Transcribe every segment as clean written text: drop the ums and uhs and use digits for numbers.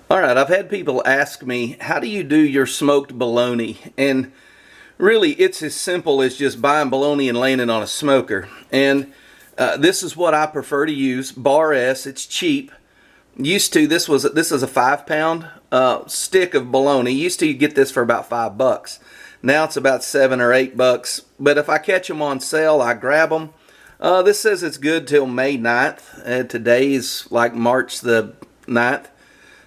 All right, I've had people ask me, how do you do your smoked bologna? And really, it's as simple as just buying bologna and laying it on a smoker. And this is what I prefer to use, Bar S. It's cheap. Used to, this is a 5 pound stick of bologna. Used to, you get this for about $5. Now it's about $7 or $8. But if I catch them on sale, I grab them. This says it's good till May 9th. Today is like March the 9th.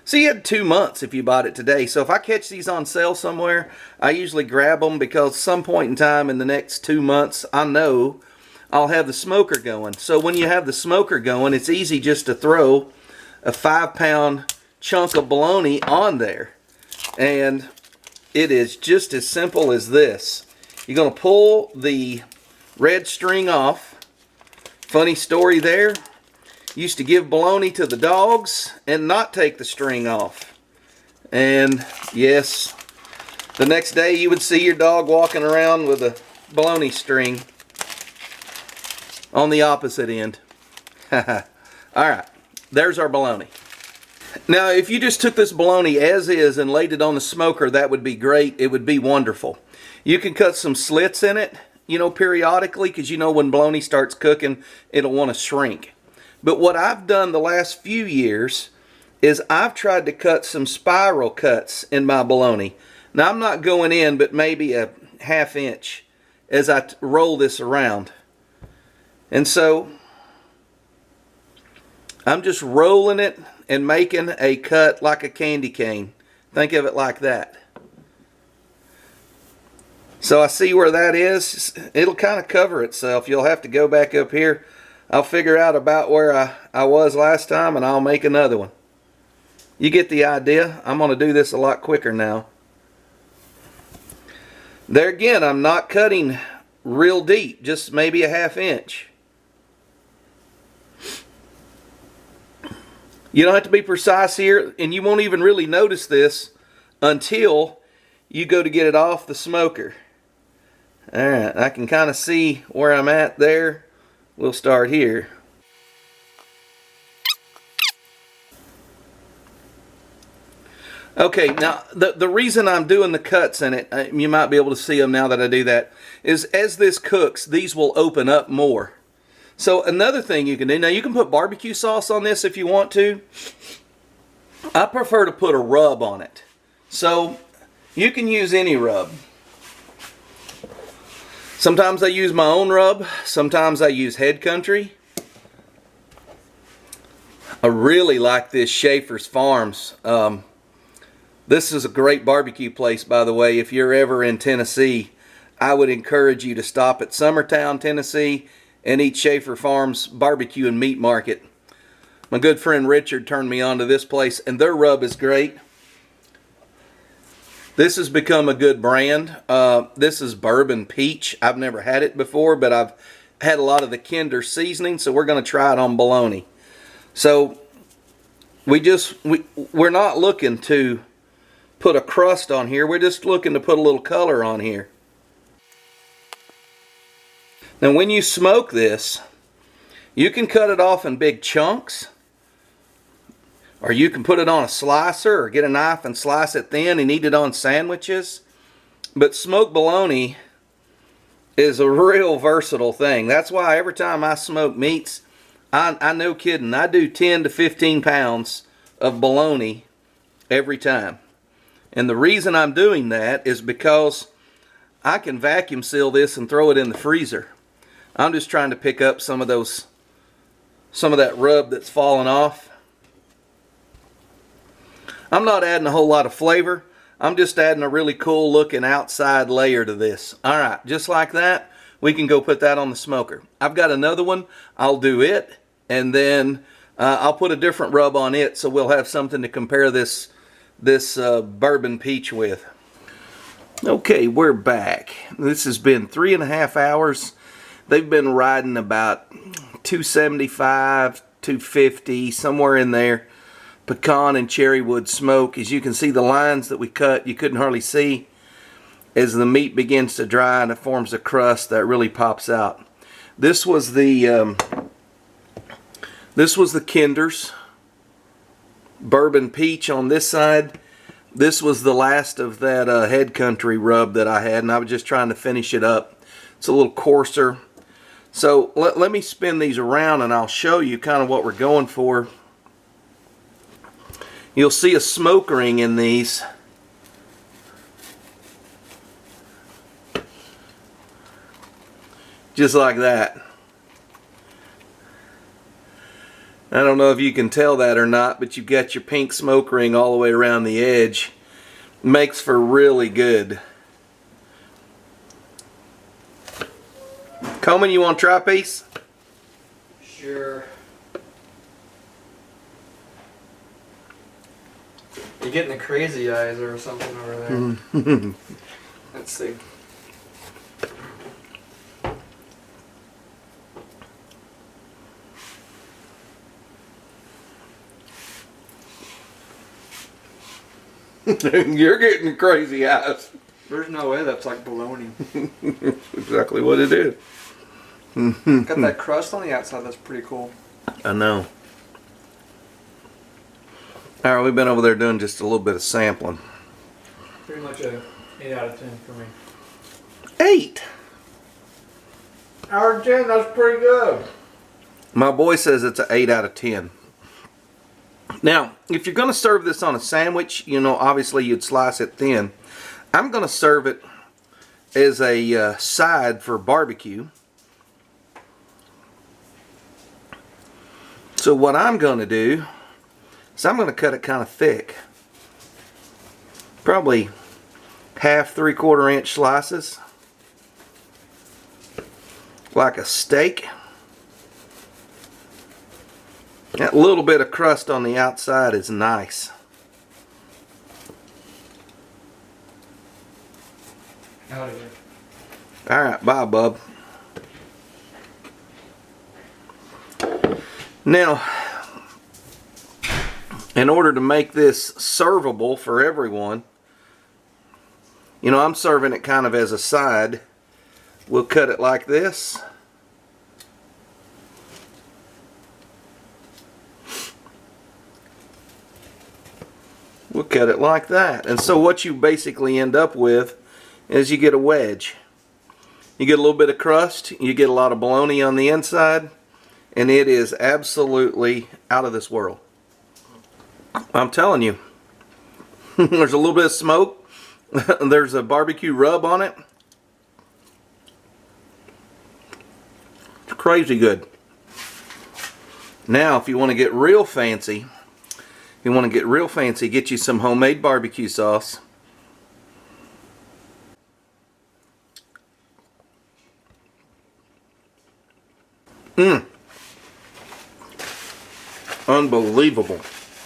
So you had 2 months if you bought it today. So if I catch these on sale somewhere, I usually grab them because some point in time in the next 2 months, I know I'll have the smoker going. So when you have the smoker going, it's easy just to throw a 5 pound chunk of bologna on there. And it is just as simple as this. You're going to pull the red string off. Funny story there. Used to give bologna to the dogs and not take the string off. And yes, the next day you would see your dog walking around with a bologna string on the opposite end. Alright, there's our bologna. Now if you just took this bologna as is and laid it on the smoker, that would be great. It would be wonderful. You can cut some slits in it, periodically, because when bologna starts cooking, it'll want to shrink. But what I've done the last few years is I've tried to cut some spiral cuts in my bologna. Now I'm not going in, but maybe a 1/2 inch as I roll this around. And so I'm just rolling it and making a cut like a candy cane. Think of it like that. So I see where that is. It'll kind of cover itself. You'll have to go back up here. I'll figure out about where I was last time and I'll make another one. You get the idea. I'm going to do this a lot quicker now. There again, I'm not cutting real deep, just maybe a 1/2 inch. You don't have to be precise here, and you won't even really notice this until you go to get it off the smoker. Alright, I can kind of see where I'm at there. We'll start here. Okay, now the reason I'm doing the cuts in it, you might be able to see them now that I do that, is as this cooks, these will open up more. So another thing you can do, now you can put barbecue sauce on this if you want to. I prefer to put a rub on it. So you can use any rub. Sometimes I use my own rub. Sometimes I use Head Country. I really like this Schaefer's Farms. This is a great barbecue place, by the way. If you're ever in Tennessee, I would encourage you to stop at Summertown, Tennessee, and eat Schaefer Farms Barbecue and Meat Market. My good friend Richard turned me on to this place, and their rub is great. This has become a good brand. This is Bourbon Peach. I've never had it before, but I've had a lot of the Kinder seasoning, so we're going to try it on bologna. So we're not looking to put a crust on here. We're just looking to put a little color on here. Now when you smoke this, you can cut it off in big chunks, or you can put it on a slicer or get a knife and slice it thin and eat it on sandwiches. But smoked bologna is a real versatile thing. That's why every time I smoke meats, I no kidding, I do 10 to 15 pounds of bologna every time. And the reason I'm doing that is because I can vacuum seal this and throw it in the freezer. I'm just trying to pick up some of that rub that's fallen off. I'm not adding a whole lot of flavor. I'm just adding a really cool looking outside layer to this. Alright, just like that, we can go put that on the smoker. I've got another one. I'll do it, and then I'll put a different rub on it, so we'll have something to compare this Bourbon Peach with. Okay, we're back. This has been 3.5 hours. They've been riding about 275, 250, somewhere in there. Pecan and cherry wood smoke. As you can see, the lines that we cut, you couldn't hardly see. As the meat begins to dry and it forms a crust, that really pops out. This was the Kinders. bourbon peach on this side. This was the last of that head country rub that I had, and I was just trying to finish it up. It's a little coarser. So let me spin these around and I'll show you kind of what we're going for. You'll see a smoke ring in these. Just like that. I don't know if you can tell that or not, but you've got your pink smoke ring all the way around the edge. Makes for really good. Coleman, you want to try a piece? Sure. You're getting the crazy eyes or something over there. Let's see. You're getting crazy eyes. There's no way that's like bologna. That's exactly what it is. Got that crust on the outside, that's pretty cool. I know. Alright, we've been over there doing just a little bit of sampling. Pretty much a 8 out of 10 for me. 8? Out of 10, that's pretty good. My boy says it's an 8 out of 10. Now, if you're going to serve this on a sandwich, you know, obviously you'd slice it thin. I'm going to serve it as a side for barbecue. So what I'm going to do is I'm going to cut it kind of thick. Probably half, 3/4 inch slices. Like a steak. That little bit of crust on the outside is nice. Out of here. Alright, bye, bub. Now, in order to make this servable for everyone, you know, I'm serving it kind of as a side. We'll cut it like this. We'll cut it like that. And so what you basically end up with is you get a wedge. You get a little bit of crust, you get a lot of bologna on the inside, and it is absolutely out of this world. I'm telling you. There's a little bit of smoke. There's a barbecue rub on it. It's crazy good. Now, if you want to get real fancy, get you some homemade barbecue sauce. Unbelievable.